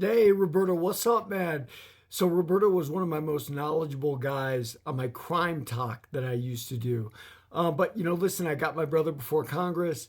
Hey, Roberto, what's up, man? So, Roberto was one of my most knowledgeable guys on my crime talk that I used to do. But, listen, I got my brother before Congress.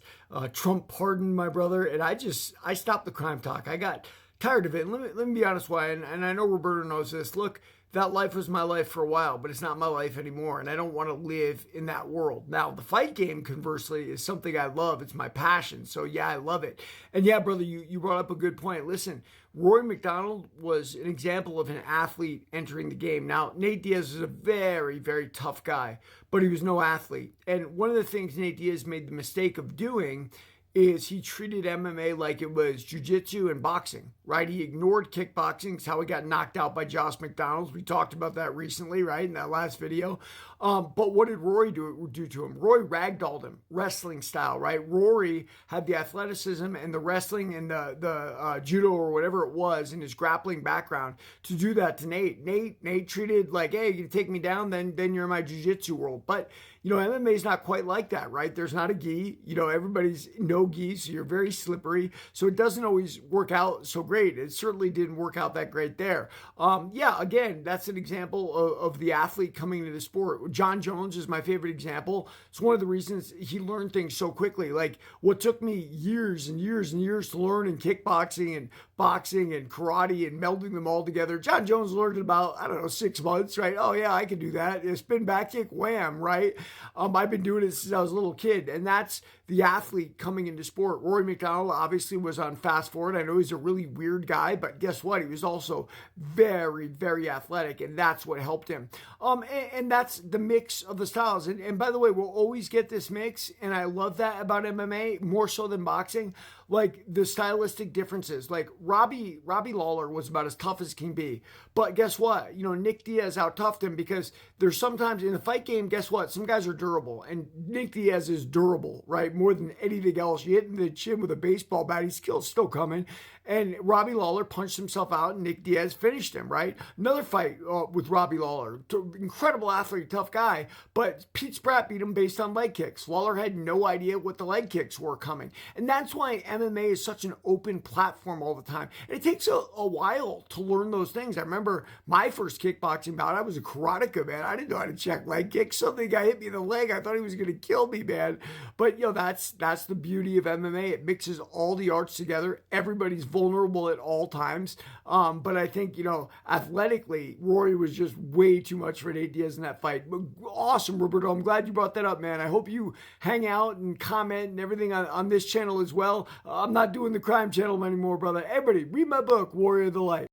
Trump pardoned my brother, and I stopped the crime talk. I got tired of it. And let me be honest why, and I know Roberto knows this. Look, that life was my life for a while, but it's not my life anymore, and I don't want to live in that world. Now, the fight game, conversely, is something I love. It's my passion. So, yeah, I love it. And yeah, brother, you brought up a good point. Listen, Rory McDonald was an example of an athlete entering the game. Now, Nate Diaz is a very, very tough guy, but he was no athlete. And one of the things Nate Diaz made the mistake of doing is he treated MMA like it was jiu-jitsu and boxing, right? He ignored kickboxing. It's how he got knocked out by Josh McDonald. We talked about that recently, right, in that last video. But what did Rory do to him? Rory ragdolled him, wrestling style, right? Rory had the athleticism and the wrestling and the judo or whatever it was in his grappling background to do that to Nate. Nate treated like, hey, you take me down, then you're in my jiu-jitsu world. But MMA is not quite like that, right? There's not a gi. Everybody's no gi, so you're very slippery. So it doesn't always work out so great. It certainly didn't work out that great there. Yeah, again, that's an example of the athlete coming into the sport. John Jones is my favorite example. It's one of the reasons he learned things so quickly. Like what took me years and years and years to learn in kickboxing and boxing and karate and melding them all together. John Jones learned in about, 6 months, right? Oh yeah, I can do that. A spin back kick, wham, right? I've been doing it since I was a little kid, and that's the athlete coming into sport. Rory McDonald obviously was on fast forward. I know he's a really weird guy, but guess what? He was also very, very athletic, and that's what helped him. And that's the mix of the styles. And by the way, we'll always get this mix, and I love that about MMA more so than boxing. Like the stylistic differences. Like Robbie Lawler was about as tough as can be, but guess what? Nick Diaz out toughed him because there's sometimes in the fight game. Guess what? Some guys are durable, and Nick Diaz is durable, right? More than anything else. You hit him in the chin with a baseball bat, he's still coming. And Robbie Lawler punched himself out, and Nick Diaz finished him, right? Another fight with Robbie Lawler. Incredible athlete, tough guy, but Pete Spratt beat him based on leg kicks. Lawler had no idea what the leg kicks were coming. And that's why MMA is such an open platform all the time. And it takes a while to learn those things. I remember my first kickboxing bout, I was a karateka, man. I didn't know how to check leg kicks. Something guy hit me in the leg. I thought he was going to kill me, man. But, that's the beauty of MMA. It mixes all the arts together. Everybody's vulnerable at all times. But I think, athletically, Rory was just way too much for Nate Diaz in that fight. But awesome, Roberto. I'm glad you brought that up, man. I hope you hang out and comment and everything on this channel as well. I'm not doing the crime channel anymore, brother. Everybody, read my book, Warrior of the Light.